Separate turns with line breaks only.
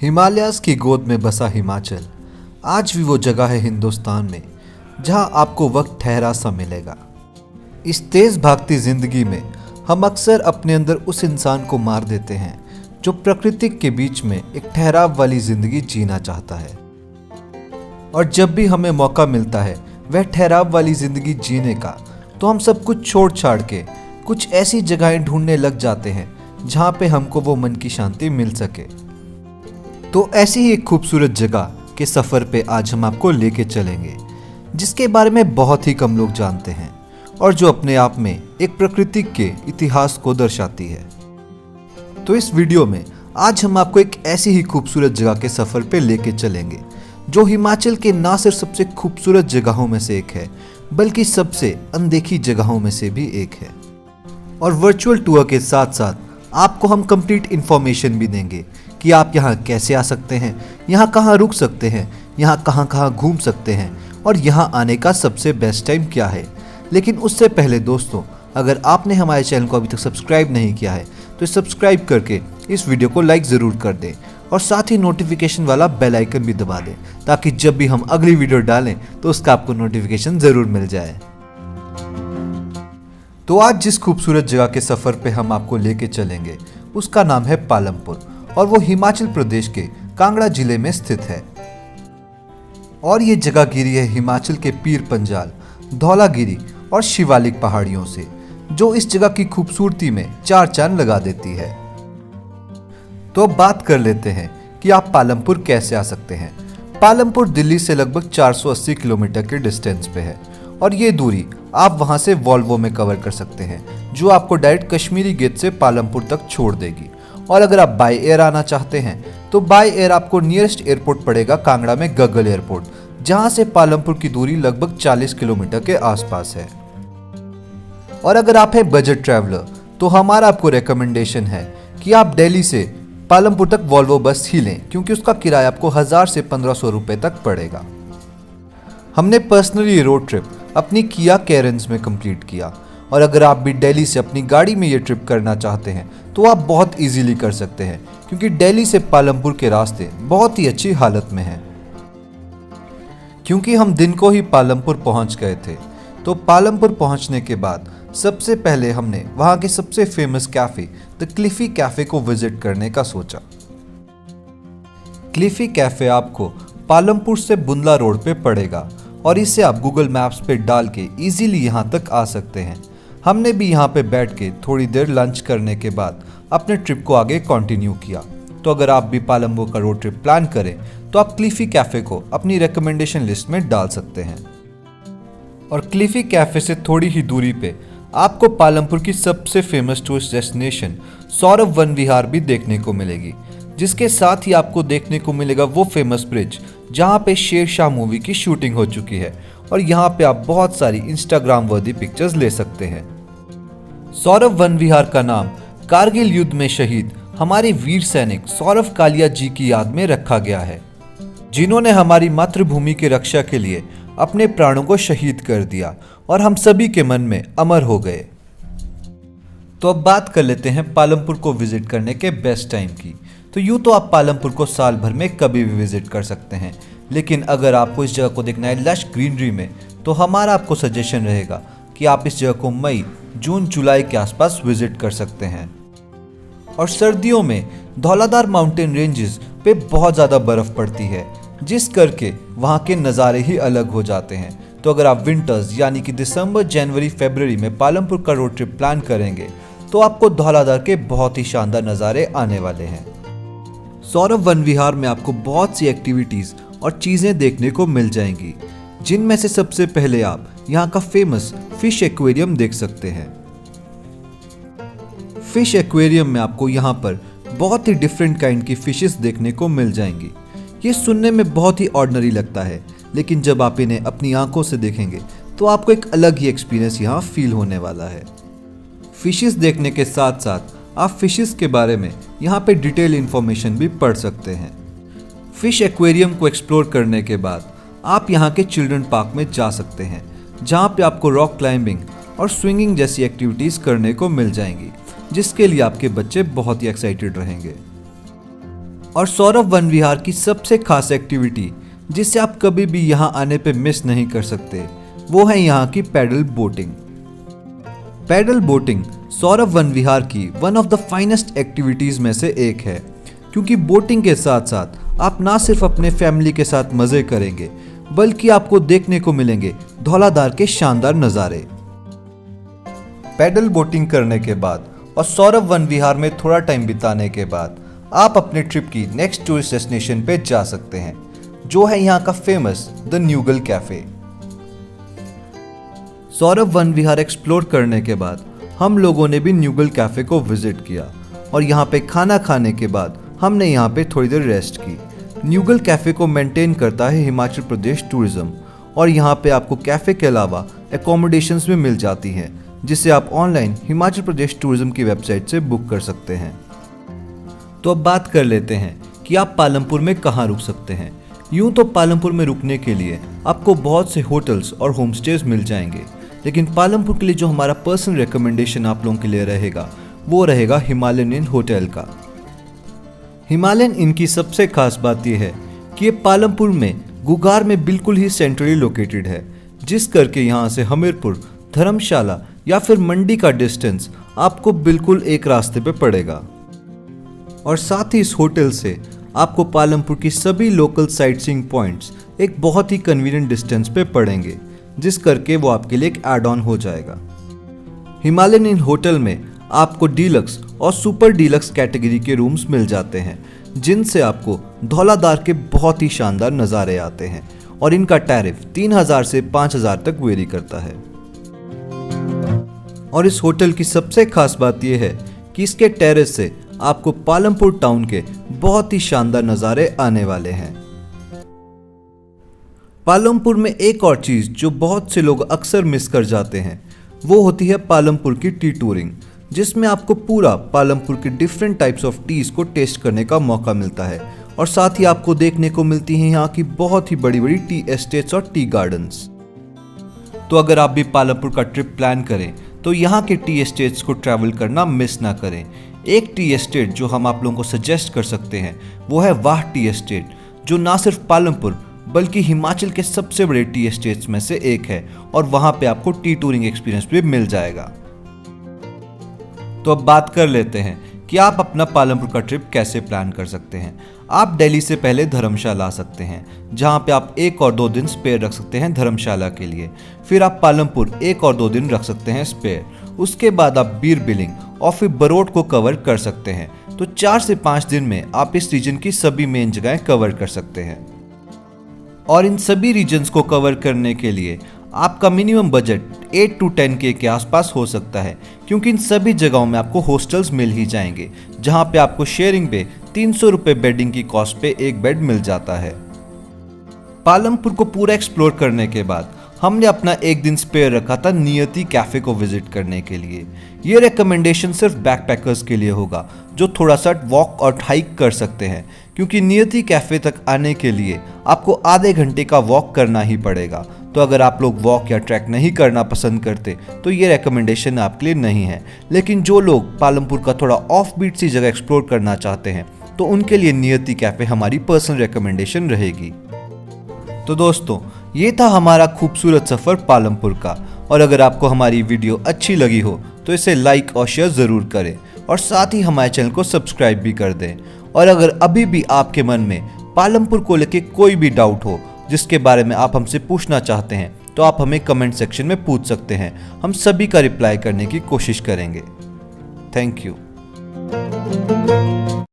Himalayas की गोद में बसा हिमाचल आज भी वो जगह है हिंदुस्तान में जहां आपको वक्त ठहरा सा मिलेगा। इस तेज़ भागती ज़िंदगी में हम अक्सर अपने अंदर उस इंसान को मार देते हैं जो प्रकृति के बीच में एक ठहराव वाली ज़िंदगी जीना चाहता है। और जब भी हमें मौका मिलता है वह ठहराव वाली ज़िंदगी जीने का, तो हम सब कुछ छोड़ छाड़ के कुछ ऐसी जगहें ढूंढने लग जाते हैं जहाँ पे हमको वो मन की शांति मिल सके। तो ऐसी ही एक खूबसूरत जगह के सफ़र पे आज हम आपको लेके चलेंगे, जिसके बारे में बहुत ही कम लोग जानते हैं और जो अपने आप में एक प्रकृति के इतिहास को दर्शाती है। तो इस वीडियो में आज हम आपको एक ऐसी ही खूबसूरत जगह के सफ़र पे लेके चलेंगे जो हिमाचल के ना सिर्फ सबसे खूबसूरत जगहों में से एक है, बल्कि सबसे अनदेखी जगहों में से भी एक है। और वर्चुअल टूर के साथ साथ आपको हम कंप्लीट इन्फॉर्मेशन भी देंगे कि आप यहाँ कैसे आ सकते हैं, यहाँ कहाँ रुक सकते हैं, यहाँ कहाँ कहाँ घूम सकते हैं और यहाँ आने का सबसे बेस्ट टाइम क्या है। लेकिन उससे पहले दोस्तों, अगर आपने हमारे चैनल को अभी तक सब्सक्राइब नहीं किया है तो सब्सक्राइब करके इस वीडियो को लाइक ज़रूर कर दें और साथ ही नोटिफिकेशन वाला बेल आइकन भी दबा दें, ताकि जब भी हम अगली वीडियो डालें तो उसका आपको नोटिफिकेशन ज़रूर मिल जाए। तो आज जिस खूबसूरत जगह के सफ़र पे हम आपको लेके चलेंगे उसका नाम है पालमपुर, और वो हिमाचल प्रदेश के कांगड़ा जिले में स्थित है। और ये जगह घिरी है हिमाचल के पीर पंजाल, धौलागिरी और शिवालिक पहाड़ियों से, जो इस जगह की खूबसूरती में चार चांद लगा देती है। तो अब बात कर लेते हैं कि आप पालमपुर कैसे आ सकते हैं। पालमपुर दिल्ली से लगभग 480 किलोमीटर के डिस्टेंस पे है और ये दूरी आप वहां से वॉल्वो में कवर कर सकते हैं, जो आपको डायरेक्ट कश्मीरी गेट से पालमपुर तक छोड़ देगी। और अगर आप बाय एयर आना चाहते हैं तो बाय एयर आपको नियरेस्ट एयरपोर्ट पड़ेगा कांगड़ा में गगल एयरपोर्ट, जहां से पालमपुर की दूरी लगभग 40 किलोमीटर के आसपास है। और अगर आप हैं बजट ट्रैवलर तो हमारा आपको रिकमेंडेशन है कि आप दिल्ली से पालमपुर तक वॉल्वो बस ही लें, क्योंकि उसका किराया आपको 1000 से 1500 रुपए तक पड़ेगा। हमने पर्सनली रोड ट्रिप अपनी किया कैरेंस में कंप्लीट किया, और अगर आप भी दिल्ली से अपनी गाड़ी में ये ट्रिप करना चाहते हैं तो आप बहुत इजीली कर सकते हैं, क्योंकि दिल्ली से पालमपुर के रास्ते बहुत ही अच्छी हालत में हैं। क्योंकि हम दिन को ही पालमपुर पहुंच गए थे, तो पालमपुर पहुंचने के बाद सबसे पहले हमने वहां के सबसे फेमस कैफे द क्लिफी कैफे को विजिट करने का सोचा। क्लिफी कैफे आपको पालमपुर से बुंदला रोड पे पड़ेगा और इसे आप गूगल मैप्स पे डाल के इजीली यहाँ तक आ सकते हैं। हमने भी यहाँ पे बैठ के थोड़ी देर लंच करने के बाद अपने ट्रिप को आगे कंटिन्यू किया। तो अगर आप भी पालमपुर का रोड ट्रिप प्लान करें तो आप क्लिफी कैफे को अपनी रिकमेंडेशन लिस्ट में डाल सकते हैं। और क्लिफी कैफे से थोड़ी ही दूरी पे आपको पालमपुर की सबसे famous tourist destination Saurabh Van Vihar भी देखने को मिलेगी, जिसके साथ ही आपको देखने को मिलेगा वो फेमस ब्रिज जहाँ पे शेरशाह मूवी की शूटिंग हो चुकी है, और यहाँ पे आप बहुत सारी इंस्टाग्राम वर्दी पिक्चर्स ले सकते हैं। सौरभ वन विहार का नाम कारगिल युद्ध में शहीद हमारे वीर सैनिक सौरभ कालिया जी की याद में रखा गया है, जिन्होंने हमारी मातृभूमि की रक्षा के लिए अपने प्राणों को शहीद कर दिया और हम सभी के मन में अमर हो गए। तो अब बात कर लेते हैं पालमपुर को विजिट करने के बेस्ट टाइम की। तो यूँ तो आप पालमपुर को साल भर में कभी भी विजिट कर सकते हैं, लेकिन अगर आपको इस जगह को देखना है लश ग्रीनरी में, तो हमारा आपको सजेशन रहेगा कि आप इस जगह को मई, जून, जुलाई के आसपास विजिट कर सकते हैं। और सर्दियों में धौलाधार माउंटेन रेंजेस पे बहुत ज़्यादा बर्फ़ पड़ती है, जिस करके वहाँ के नज़ारे ही अलग हो जाते हैं। तो अगर आप विंटर्स यानी कि दिसंबर, जनवरी, फरवरी में पालमपुर का रोड ट्रिप प्लान करेंगे तो आपको धौलाधार के बहुत ही शानदार नज़ारे आने वाले हैं। सौरभ वन विहार में आपको बहुत सी एक्टिविटीज़ और चीज़ें देखने को मिल जाएंगी, जिनमें से सबसे पहले आप यहाँ का फेमस फिश एक्वेरियम देख सकते हैं। फिश एक्वेरियम में आपको यहाँ पर बहुत ही डिफरेंट काइंड की फिशेस देखने को मिल जाएंगी। ये सुनने में बहुत ही ऑर्डिनरी लगता है, लेकिन जब आप इन्हें अपनी आंखों से देखेंगे तो आपको एक अलग ही एक्सपीरियंस यहाँ फील होने वाला है। फिशेस देखने के साथ साथ आप फिशेस के बारे में यहाँ पे डिटेल इन्फॉर्मेशन भी पढ़ सकते हैं। फिश एक्वेरियम को एक्सप्लोर करने के बाद आप यहाँ के चिल्ड्रन पार्क में जा सकते हैं, जहाँ पे आपको रॉक क्लाइंबिंग और स्विंगिंग जैसी एक्टिविटीज़ करने को मिल जाएंगी, जिसके लिए आपके बच्चे बहुत ही एक्साइटेड रहेंगे। और सौरभ वन विहार की सबसे खास एक्टिविटी जिसे आप कभी भी यहाँ आने पे मिस नहीं कर सकते वो है यहाँ की paddle boating. Paddle boating Saurabh Van Vihar की one of the finest activities में से एक है, क्योंकि बोटिंग के साथ साथ आप ना सिर्फ अपने फैमिली के साथ मजे करेंगे बल्कि आपको देखने को मिलेंगे धौलाधार के शानदार नज़ारे। पैडल बोटिंग करने के बाद और सौरभ वन विहार में थोड़ा टाइम बिताने के बाद आप अपने ट्रिप की नेक्स्ट टूरिस्ट डेस्टिनेशन पे जा सकते हैं, जो है यहाँ का famous the Neugal cafe. Saurabh Van Vihar explore करने के बाद हम लोगों ने भी न्यूगल कैफे को विजिट किया और यहाँ पे खाना खाने के बाद हमने यहाँ पे थोड़ी देर रेस्ट की। न्यूगल कैफे को मेंटेन करता है हिमाचल प्रदेश टूरिज्म और यहाँ पे आपको कैफे के अलावा एकोमोडेशंस भी मिल जाती हैं, जिसे आप ऑनलाइन हिमाचल प्रदेश टूरिज्म की वेबसाइट से बुक कर सकते हैं। तो अब बात कर लेते हैं कि आप पालमपुर में कहाँ रुक सकते हैं। यूं तो पालमपुर में रुकने के लिए आपको बहुत से होटल्स और होम स्टेज मिल जाएंगे, लेकिन पालमपुर के लिए जो हमारा पर्सनल रिकमेंडेशन आप लोगों के लिए रहेगा वो रहेगा हिमालयन इन होटल का। हिमालयन इन की सबसे खास बात यह है कि ये पालमपुर में गुगार में बिल्कुल ही सेंट्रली लोकेटेड है, जिस करके यहाँ से हमीरपुर, धर्मशाला या फिर मंडी का डिस्टेंस आपको बिल्कुल एक रास्ते पे पड़ेगा। और साथ ही इस होटल से आपको पालमपुर की सभी लोकल साइटसीइंग पॉइंट्स एक बहुत ही कन्वीनियंट डिस्टेंस पे पड़ेंगे, जिस करके वो आपके लिए एक ऐड ऑन हो जाएगा। हिमालयन इन होटल में आपको डीलक्स और सुपर डीलक्स कैटेगरी के रूम्स मिल जाते हैं, जिनसे आपको धौलाधार के बहुत ही शानदार नज़ारे आते हैं और इनका टैरिफ 3000 से 5000 तक वेरी करता है। और इस होटल की सबसे खास बात यह है कि इसके टेरेस से आपको पालमपुर टाउन के बहुत ही शानदार नज़ारे आने वाले हैं। पालमपुर में एक और चीज़ जो बहुत से लोग अक्सर मिस कर जाते हैं वो होती है पालमपुर की टी टूरिंग, जिसमें आपको पूरा पालमपुर के डिफरेंट टाइप्स ऑफ टीज़ को टेस्ट करने का मौका मिलता है और साथ ही आपको देखने को मिलती हैं यहाँ की बहुत ही बड़ी बड़ी टी एस्टेट्स और टी गार्डन्स। तो अगर आप भी पालमपुर का ट्रिप प्लान करें तो यहाँ के टी एस्टेट्स को ट्रैवल करना मिस ना करें। एक टी एस्टेट जो हम आप लोगों को सजेस्ट कर सकते हैं वो है वाह टी एस्टेट, जो ना सिर्फ पालमपुर बल्कि हिमाचल के सबसे बड़े टी एस्टेट्स में से एक है और वहाँ पे आपको टी टूरिंग एक्सपीरियंस भी मिल जाएगा। तो अब बात कर लेते हैं कि आप अपना पालमपुर का ट्रिप कैसे प्लान कर सकते हैं। आप दिल्ली से पहले धर्मशाला आ सकते हैं, जहां पे आप 1 और 2 दिन स्पेयर रख सकते हैं धर्मशाला के लिए। फिर आप पालमपुर 1 और 2 दिन रख सकते हैं स्पेयर। उसके बाद आप बीर बिलिंग और फिर बरोट को कवर कर सकते हैं। तो 4 से 5 दिन में आप इस रीजन की सभी मेन जगहें कवर कर सकते हैं। और इन सभी रीजन्स को कवर करने के लिए आपका मिनिमम बजट 8 to 10K के आसपास हो सकता है, क्योंकि इन सभी जगहों में आपको हॉस्टल्स मिल ही जाएंगे, जहां पे आपको शेयरिंग पे 300 रुपये बेडिंग की कॉस्ट पे एक बेड मिल जाता है। पालमपुर को पूरा एक्सप्लोर करने के बाद हमने अपना एक दिन स्पेयर रखा था नियति कैफे को विजिट करने के लिए। ये रिकमेंडेशन सिर्फ बैकपैकर्स के लिए होगा जो थोड़ा सा वॉक और हाइक कर सकते हैं, क्योंकि नियति कैफे तक आने के लिए आपको आधे घंटे का वॉक करना ही पड़ेगा। तो अगर आप लोग वॉक या ट्रैक नहीं करना पसंद करते तो ये रिकमेंडेशन आपके लिए नहीं है, लेकिन जो लोग पालमपुर का थोड़ा ऑफ बीट सी जगह एक्सप्लोर करना चाहते हैं तो उनके लिए नियति कैफे हमारी पर्सनल रिकमेंडेशन रहेगी। तो दोस्तों, ये था हमारा खूबसूरत सफ़र पालमपुर का, और अगर आपको हमारी वीडियो अच्छी लगी हो तो इसे लाइक और शेयर ज़रूर करें और साथ ही हमारे चैनल को सब्सक्राइब भी कर दें। और अगर अभी भी आपके मन में पालमपुर को लेके कोई भी डाउट हो जिसके बारे में आप हमसे पूछना चाहते हैं तो आप हमें कमेंट सेक्शन में पूछ सकते हैं। हम सभी का रिप्लाई करने की कोशिश करेंगे। Thank you.